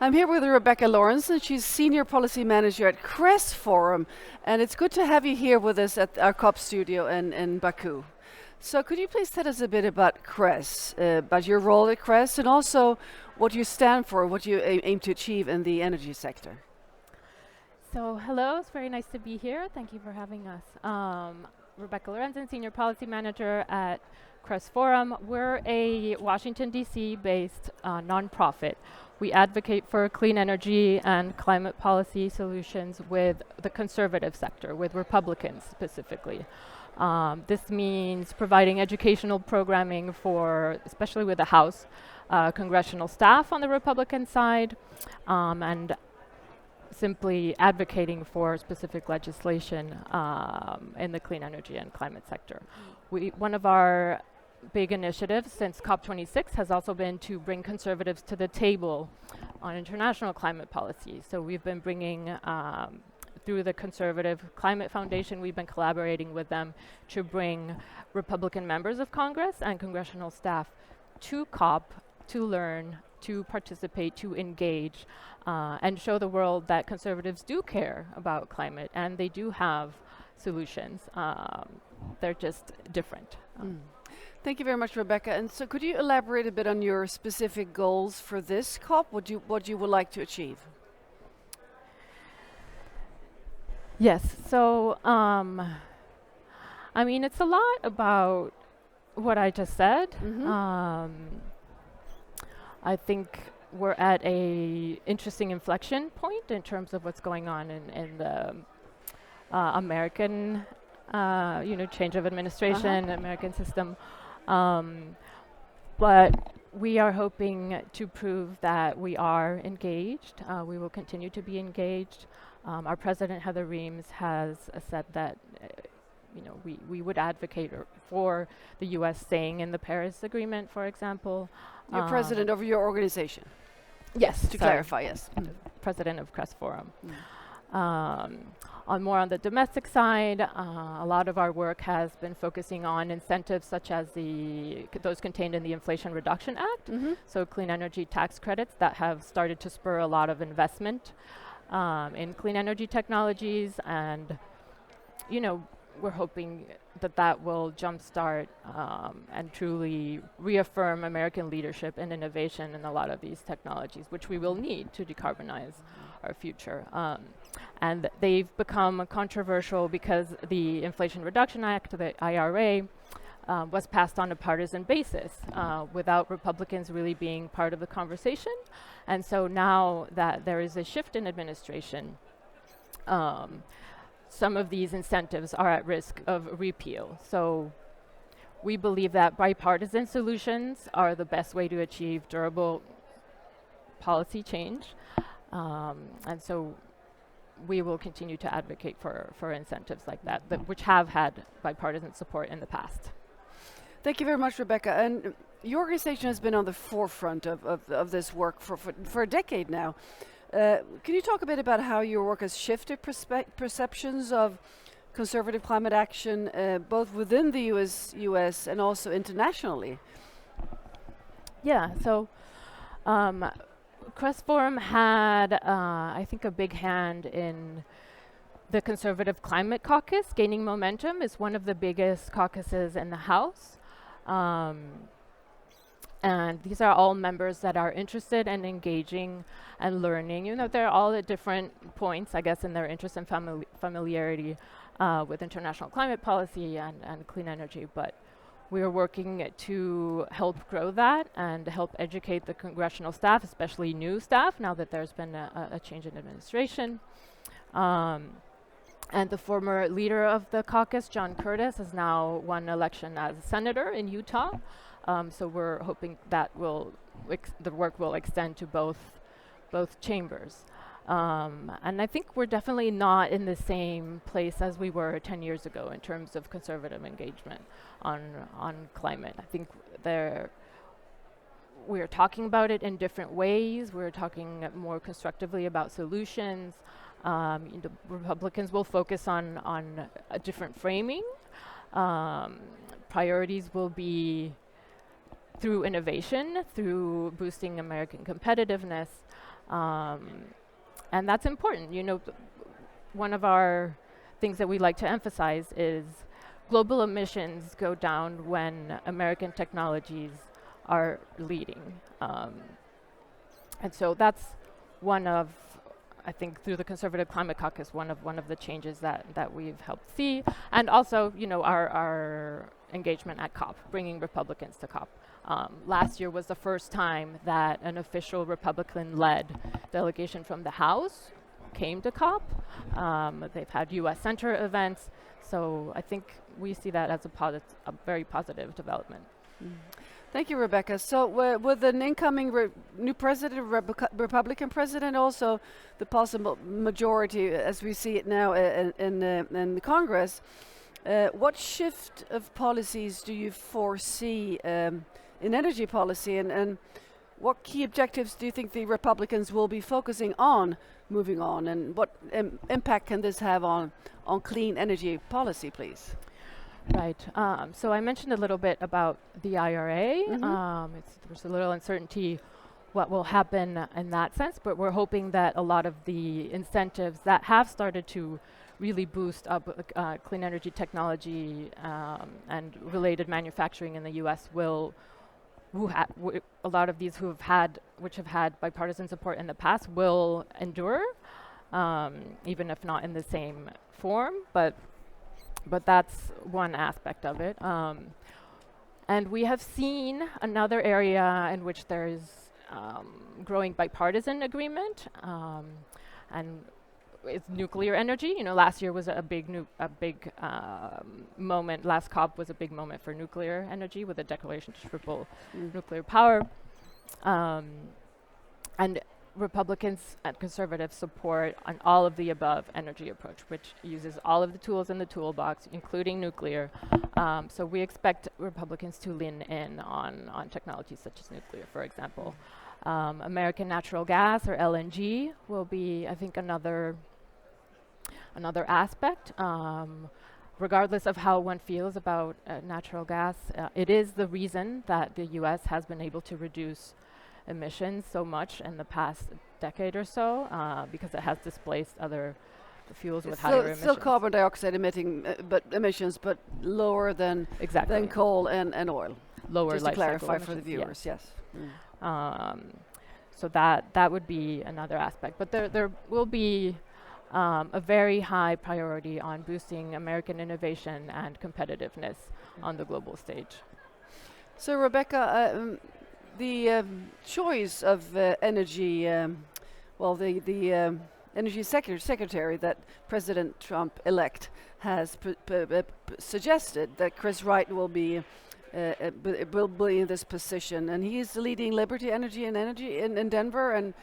I'm here with Rebecca Lorenzen. She's Senior Policy Manager at Crest Forum, and it's good to have you here with us at our COP studio in Baku. So could you please tell us a bit about Crest, about your role at Crest, and also what you stand for, what you aim to achieve in the energy sector? So hello, it's very nice to be here. Thank you for having us. Rebecca Lorenzen, Senior Policy Manager at Crest Forum. We're a Washington, D.C. based nonprofit. We advocate for clean energy and climate policy solutions with the conservative sector, with Republicans specifically. This means providing educational programming for, especially with the House, congressional staff on the Republican side, and simply advocating for specific legislation in the clean energy and climate sector. One of our big initiatives since COP26 has also been to bring conservatives to the table on international climate policy. So we've been bringing, through the Conservative Climate Foundation, we've been collaborating with them to bring Republican members of Congress and congressional staff to COP to learn, to participate, to engage, and show the world that conservatives do care about climate and they do have solutions. They're just different. Thank you very much, Rebecca. And so could you elaborate a bit on your specific goals for this COP, what you would like to achieve? Yes, so I mean, it's a lot about what I just said. I think we're at a interesting inflection point in terms of what's going on in the American, change of administration, American system. But we are hoping to prove that we are engaged. We will continue to be engaged. Our president, Heather Reams, has said that we would advocate for the U.S. staying in the Paris Agreement, for example. You're president of your organization? Yes. To clarify, yes. President of Crest Forum. On the domestic side, a lot of our work has been focusing on incentives such as those contained in the Inflation Reduction Act, so clean energy tax credits that have started to spur a lot of investment in clean energy technologies, and we're hoping that will jumpstart and truly reaffirm American leadership and innovation in a lot of these technologies, which we will need to decarbonize our future. And they've become controversial because the Inflation Reduction Act, the IRA, was passed on a partisan basis without Republicans really being part of the conversation. And so now that there is a shift in administration, some of these incentives are at risk of repeal. So we believe that bipartisan solutions are the best way to achieve durable policy change. And so we will continue to advocate for incentives like that, which have had bipartisan support in the past. Thank you very much, Rebecca. And your organization has been on the forefront of this work for a decade now. Can you talk a bit about how your work has shifted perceptions of conservative climate action, both within the US and also internationally? Yeah, so Crest Forum had, I think, a big hand in the Conservative Climate Caucus. Gaining momentum is one of the biggest caucuses in the House. And these are all members that are interested and engaging and learning. They're all at different points, I guess, in their interest and familiarity with international climate policy and clean energy. But we are working to help grow that and help educate the congressional staff, especially new staff, now that there's been a change in administration. And the former leader of the caucus, John Curtis, has now won election as senator in Utah. So we're hoping that the work will extend to both chambers. And I think we're definitely not in the same place as we were 10 years ago in terms of conservative engagement on climate. I think we're talking about it in different ways. We're talking more constructively about solutions. The Republicans will focus on a different framing. Priorities will be through innovation, through boosting American competitiveness, And that's important. You know, one of our things that we like to emphasize is global emissions go down when American technologies are leading. And so that's one of, I think, through the Conservative Climate Caucus, one of the changes that we've helped see, and also, you know, our engagement at COP, bringing Republicans to COP. Last year was the first time that an official Republican-led delegation from the House came to COP. They've had U.S. Center events, so I think we see that as a very positive development. Thank you, Rebecca. So with an incoming new president, Republican president, also the possible majority, as we see it now in the Congress, what shift of policies do you foresee in energy policy, and what key objectives do you think the Republicans will be focusing on moving on, and what impact can this have on clean energy policy, please? Right. So I mentioned a little bit about the IRA. There's a little uncertainty what will happen in that sense, but we're hoping that a lot of the incentives that have started to really boost up clean energy technology and related manufacturing in the U.S. A lot of these which have had bipartisan support in the past will endure, even if not in the same form, but that's one aspect of it. And we have seen another area in which there is growing bipartisan agreement, and it's nuclear energy. You know, last year was a big moment. Last COP was a big moment for nuclear energy with a declaration to triple nuclear power. And Republicans and conservatives support an all of the above energy approach, which uses all of the tools in the toolbox, including nuclear. So we expect Republicans to lean in on technologies such as nuclear, for example. American natural gas, or LNG, will be, I think, another aspect. Regardless of how one feels about natural gas, it is the reason that the U.S. has been able to reduce emissions so much in the past decade or so, because it has displaced other fuels with higher emissions. Still carbon dioxide emissions, but lower than coal and oil. Lower, just to clarify for the viewers. Yes. So that would be another aspect, but there will be a very high priority on boosting American innovation and competitiveness on the global stage. So Rebecca, the choice of energy, the energy secretary that President Trump-elect has suggested that Chris Wright will be in this position, and he is leading Liberty Energy in Denver, and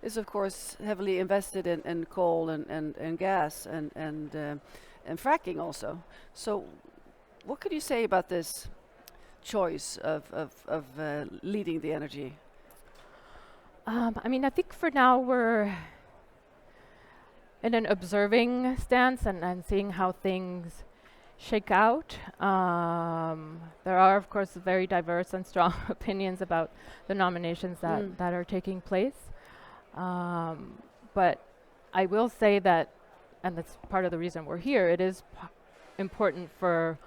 is of course heavily invested in coal and gas and fracking also. So, what could you say about this choice of leading the energy? I mean, I think for now we're in an observing stance and seeing how things shake out. There are, of course, very diverse and strong opinions about the nominations that are taking place. But I will say that, and that's part of the reason we're here, it is important for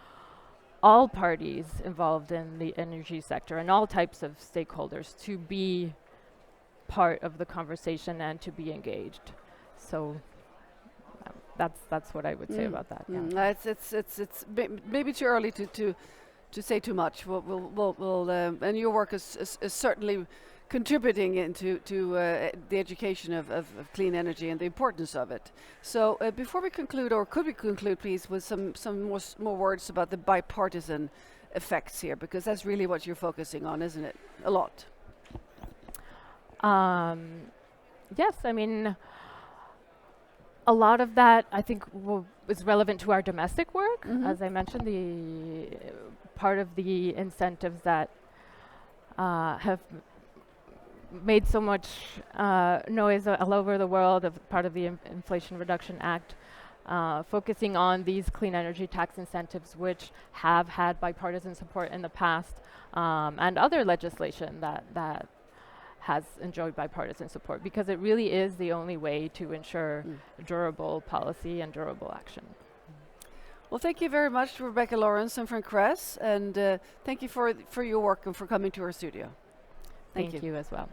all parties involved in the energy sector and all types of stakeholders to be part of the conversation and to be engaged. So that's what I would say about that. Yeah. It's maybe too early to say too much. We'll and your work is certainly contributing into the education of clean energy and the importance of it. So before we conclude, or could we conclude, please, with some more words about the bipartisan effects here, because that's really what you're focusing on, isn't it? A lot. Yes, I mean, a lot of that I think is relevant to our domestic work. As I mentioned, the part of the incentives that have made so much noise all over the world, of part of the Inflation Reduction Act, focusing on these clean energy tax incentives, which have had bipartisan support in the past, and other legislation that has enjoyed bipartisan support, because it really is the only way to ensure durable policy and durable action. Well, thank you very much, Rebecca Lorenzen from CRES, and thank you for your work and for coming to our studio. Thank you as well.